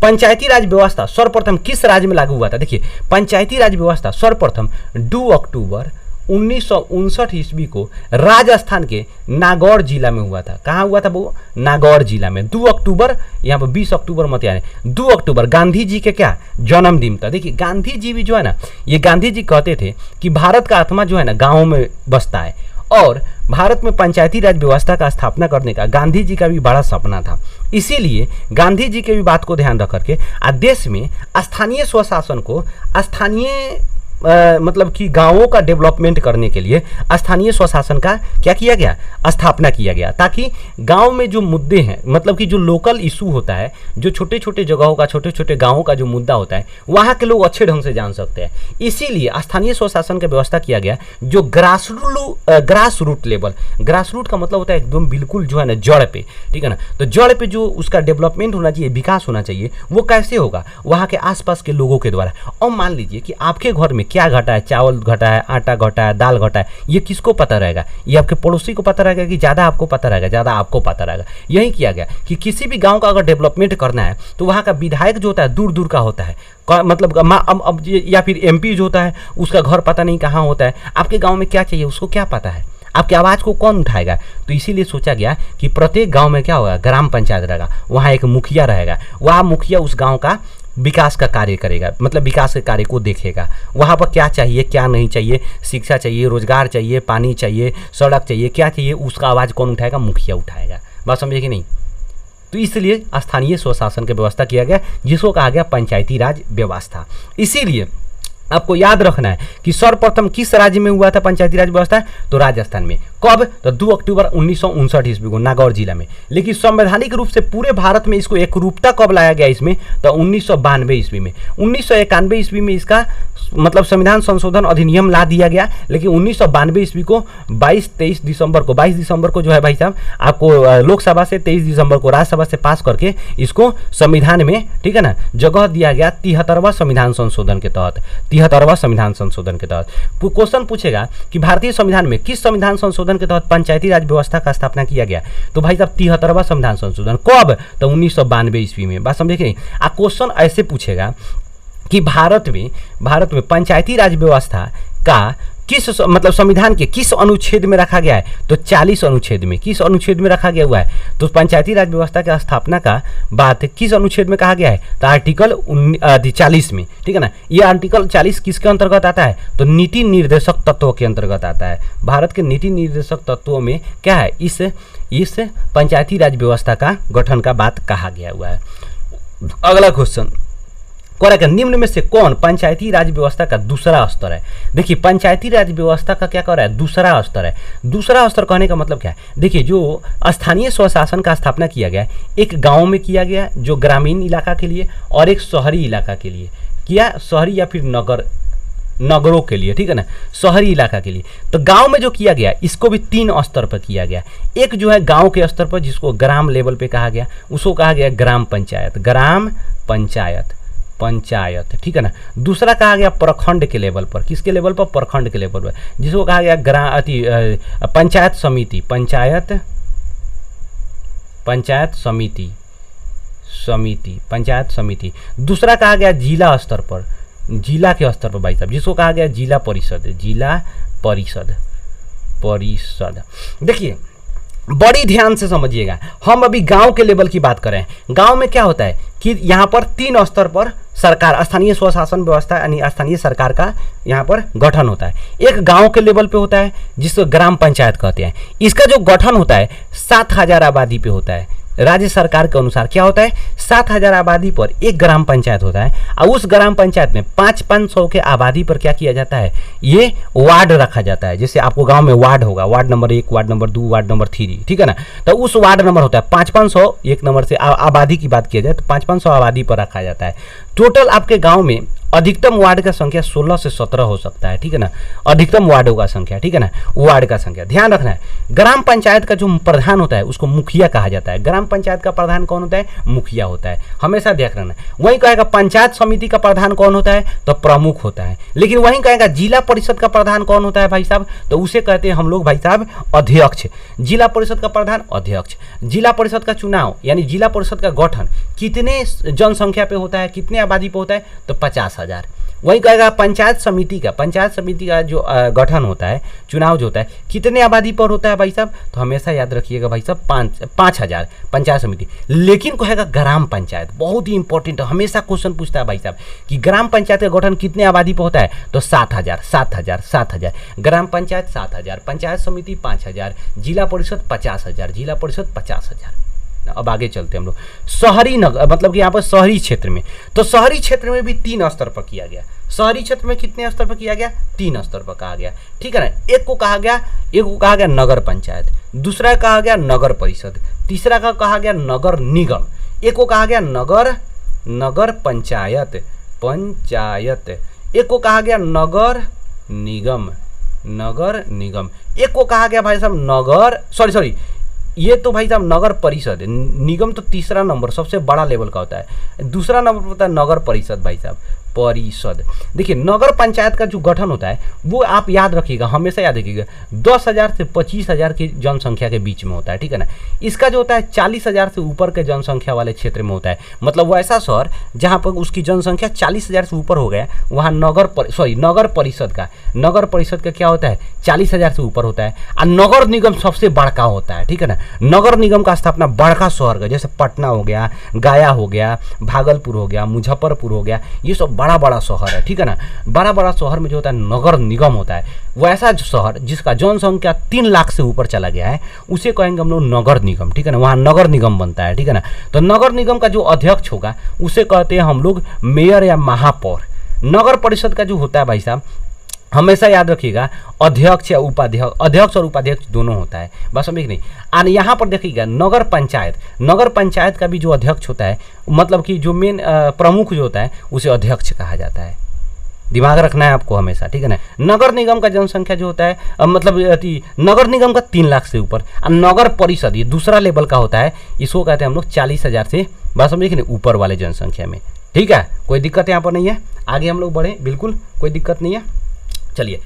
पंचायती राज व्यवस्था सर्वप्रथम किस राज्य में लागू हुआ था? देखिए, पंचायती राज व्यवस्था सर्वप्रथम 2 अक्टूबर 1959 ईस्वी को राजस्थान के नागौर जिला में हुआ था। कहाँ हुआ था वो? नागौर जिला में। 2 अक्टूबर, यहाँ पर 20 अक्टूबर मत यानी 2 अक्टूबर गांधी जी के क्या जन्मदिन था। देखिए, गांधी जी भी जो है ना, ये गांधी जी कहते थे कि भारत का आत्मा जो है ना गाँव में बसता है, और भारत में पंचायती राज व्यवस्था का स्थापना करने का गांधी जी का भी बड़ा सपना था। इसीलिए गांधी जी के भी बात को ध्यान रख करके देश में स्थानीय स्वशासन को स्थानीय मतलब कि गांवों का डेवलपमेंट करने के लिए स्थानीय स्वशासन का क्या किया गया? स्थापना किया गया, ताकि गांव में जो मुद्दे हैं, मतलब कि जो लोकल इशू होता है, जो छोटे छोटे जगहों का, छोटे छोटे गांवों का जो मुद्दा होता है, वहां के लोग अच्छे ढंग से जान सकते हैं। इसीलिए स्थानीय स्वशासन का व्यवस्था किया गया, जो grass root level, grass root का मतलब होता है एकदम बिल्कुल जो है ना जड़ पे, ठीक है ना। तो जड़ पे जो उसका डेवलपमेंट होना चाहिए, विकास होना चाहिए, वो कैसे होगा? वहाँ के आसपास के लोगों के द्वारा। और मान लीजिए कि आपके घर में क्या घटा है, चावल घटा है, आटा घटा है, दाल घटा है, ये किसको पता रहेगा? ये आपके पड़ोसी को पता रहेगा कि ज़्यादा आपको पता रहेगा? ज़्यादा आपको पता रहेगा। यही किया गया कि किसी भी गांव का अगर डेवलपमेंट करना है तो वहाँ का विधायक जो होता है दूर दूर का होता है, मतलब अब या फिर MP जो होता है उसका घर पता नहीं कहाँ होता है। आपके गाँव में क्या चाहिए उसको क्या पता है? आपकी आवाज़ को कौन उठाएगा? तो इसीलिए सोचा गया कि प्रत्येक गांव में क्या होगा? ग्राम पंचायत रहेगा, वहाँ एक मुखिया रहेगा, वहाँ मुखिया उस गांव का विकास का कार्य करेगा, मतलब विकास के कार्य को देखेगा। वहाँ पर क्या चाहिए, क्या नहीं चाहिए, शिक्षा चाहिए, रोजगार चाहिए, पानी चाहिए, सड़क चाहिए, क्या चाहिए, उसका आवाज़ कौन उठाएगा? मुखिया उठाएगा। बात समझे कि नहीं? तो इसलिए स्थानीय स्वशासन की व्यवस्था किया गया, जिसको कहा गया पंचायती राज व्यवस्था। इसीलिए आपको याद रखना है कि सर्वप्रथम किस राज्य में हुआ था पंचायती राज व्यवस्था? तो राजस्थान में। कब? तो 2 अक्टूबर 1959 ईस्वी को नागौर जिला में। लेकिन संवैधानिक रूप से पूरे भारत में इसको एकरूपता कब लाया गया इसमें? तो 1992 ईस्वी में। 1991 ईस्वी में इसका मतलब संविधान संशोधन अधिनियम ला दिया गया, लेकिन 1992 ईस्वी को 22 दिसंबर को जो है भाई साहब आपको लोकसभा से, 23 दिसंबर को राज्यसभा से पास करके इसको संविधान में, ठीक है ना, जगह दिया गया 73वां संविधान संशोधन के तहत। 73वां संविधान संशोधन के तहत क्वेश्चन पूछेगा कि भारतीय संविधान में किस संविधान संशोधन के तहत पंचायती राज व्यवस्था का स्थापना किया गया? तो भाई साहब 73वां संविधान संशोधन। कब? तो 1992 ईस्वी में। बात समझे कि नहीं? क्वेश्चन ऐसे पूछेगा कि भारत में पंचायती राज व्यवस्था का किस मतलब संविधान के किस अनुच्छेद में रखा गया है? तो 40 अनुच्छेद में। किस अनुच्छेद में रखा गया हुआ है? तो पंचायती राज व्यवस्था की स्थापना का बात किस अनुच्छेद में कहा गया है? तो आर्टिकल 40 में, ठीक है ना। ये आर्टिकल 40 किसके अंतर्गत आता है? तो नीति निर्देशक तत्वों के अंतर्गत आता है। भारत के नीति निर्देशक तत्वों में क्या है? इस पंचायती राज व्यवस्था का गठन का बात कहा गया हुआ है। अगला क्वेश्चन, करेक्ट, निम्न में से कौन पंचायती राज व्यवस्था का दूसरा स्तर है? देखिए, पंचायती राज व्यवस्था का क्या कर रहा है? दूसरा स्तर है। दूसरा स्तर कहने का मतलब क्या है? देखिए, जो स्थानीय स्वशासन का स्थापना किया गया, एक गांव में किया गया जो ग्रामीण इलाका के लिए, और एक शहरी इलाका के लिए किया, शहरी या फिर नगरों के लिए, ठीक है ना, शहरी इलाका के लिए। तो गांव में जो किया गया इसको भी 3 स्तर पर किया गया। एक जो है गांव के स्तर पर, जिसको ग्राम लेवल पे कहा गया, उसको कहा गया ग्राम पंचायत, ठीक है ना। दूसरा कहा गया प्रखंड के लेवल पर। किसके लेवल पर? प्रखंड के लेवल पर, जिसको कहा गया पंचायत समिति। दूसरा कहा गया जिला स्तर पर, जिला के स्तर पर भाई साहब, जिसको कहा गया जिला परिषद। देखिए, बड़ी ध्यान से समझिएगा, हम अभी गांव के लेवल की बात करें। गांव में क्या होता है कि यहाँ पर 3 स्तर पर सरकार, स्थानीय स्वशासन व्यवस्था यानी स्थानीय सरकार का यहाँ पर गठन होता है। एक गांव के लेवल पे होता है जिसको ग्राम पंचायत कहते हैं। इसका जो गठन होता है 7000 आबादी पे होता है। राज्य सरकार के अनुसार क्या होता है? 7000 आबादी पर एक ग्राम पंचायत होता है, और उस ग्राम पंचायत में 500 के आबादी पर क्या किया जाता है? ये वार्ड रखा जाता है। जैसे आपको गांव में वार्ड होगा, ward number 1, ward number 2, ward number 3, ठीक है ना। तो उस वार्ड नंबर होता है 500, एक नंबर से आबादी की बात किया जाए तो 500 आबादी पर रखा जाता है। टोटल आपके गाँव में अधिकतम वार्ड का संख्या 16 से 17 हो सकता है, ठीक है ना, अधिकतम वार्डों का संख्या, ठीक है ना, वार्ड का संख्या ध्यान रखना है। ग्राम पंचायत का जो प्रधान होता है उसको मुखिया कहा जाता है। ग्राम पंचायत का प्रधान कौन होता है? मुखिया होता है, हमेशा ध्यान रखना। वहीं कहेगा पंचायत समिति का प्रधान कौन होता है? तो प्रमुख होता है। लेकिन वहीं कहेगा जिला परिषद का प्रधान कौन होता है भाई साहब? तो उसे कहते हैं हम लोग भाई साहब अध्यक्ष। जिला परिषद का प्रधान अध्यक्ष। जिला परिषद का चुनाव यानी जिला परिषद का गठन कितने जनसंख्या पे होता है, कितने आबादी पे होता है? तो 50,000। वही कहेगा पंचायत समिति का जो गठन होता है, चुनाव जो होता है, कितने आबादी पर होता है भाई साहब? तो हमेशा याद रखिएगा भाई साहब 5,000 पंचायत समिति। लेकिन कहेगा ग्राम पंचायत, बहुत ही इंपॉर्टेंट, हमेशा क्वेश्चन पूछता है भाई साहब कि ग्राम पंचायत का गठन कितने आबादी पर होता है? तो 7,000। ग्राम पंचायत 7,000, पंचायत समिति 5,000, जिला परिषद 50,000। अब आगे चलते हैं हम लोग शहरी नगर, मतलब कि यहाँ पर शहरी क्षेत्र में। तो शहरी क्षेत्र में भी 3 स्तर पर किया गया। शहरी क्षेत्र में कितने स्तर पर किया गया? 3 स्तर पर कहा गया, ठीक है ना। एक को कहा गया नगर पंचायत, दूसरा कहा गया नगर परिषद, तीसरा का कहा गया नगर निगम, एक को कहा गया नगर पंचायत, एक को कहा गया नगर निगम, एक को कहा गया भाई साहब ये तो भाई साहब नगर परिषद। निगम तो तीसरा नंबर सबसे बड़ा लेवल का होता है, दूसरा नंबर होता है नगर परिषद भाई साहब, परिषद। देखिए नगर पंचायत का जो गठन होता है वो आप याद रखिएगा, हमेशा याद रखिएगा 10,000 से 25,000 की जनसंख्या के बीच में होता है, ठीक है ना। इसका जो होता है 40,000 से ऊपर के जनसंख्या वाले क्षेत्र में होता है। मतलब वो ऐसा शहर जहाँ पर उसकी जनसंख्या 40,000 से ऊपर हो गया, वहाँ नगर परिषद का क्या होता है? 40,000 से ऊपर होता है। और नगर निगम सबसे बड़का होता है, ठीक है ना। नगर निगम का स्थापना बड़का शहर का, जैसे पटना हो गया, गया हो गया, भागलपुर हो गया, मुजफ्फरपुर हो गया, ये सब बड़ा शहर है, ठीक है ना। बड़ा शहर में जो होता है नगर निगम होता है। वैसा शहर जिसका जनसंख्या 3 लाख से ऊपर चला गया है उसे कहेंगे हम लोग नगर निगम, ठीक है ना। वहाँ नगर निगम बनता है, ठीक है ना। तो नगर निगम का जो अध्यक्ष होगा उसे कहते हैं हम लोग मेयर या महापौर। नगर परिषद का जो होता है भाई साहब हमेशा याद रखिएगा अध्यक्ष या उपाध्यक्ष, अध्यक्ष और उपाध्यक्ष दोनों होता है, बस समझ नहीं। और यहाँ पर देखिएगा नगर पंचायत का भी जो अध्यक्ष होता है, मतलब कि जो मेन प्रमुख जो होता है उसे अध्यक्ष कहा जाता है। दिमाग रखना है आपको हमेशा, ठीक है ना। नगर निगम का जनसंख्या जो होता है मतलब नगर निगम का 3 लाख से ऊपर। और नगर परिषद ये दूसरा लेवल का होता है, इसको कहते हैं हम लोग 40,000 से बस समझिए कि ऊपर वाले जनसंख्या में, ठीक है। कोई दिक्कत यहाँ पर नहीं है, आगे हम लोग बढ़े, बिल्कुल कोई दिक्कत नहीं है। चलिए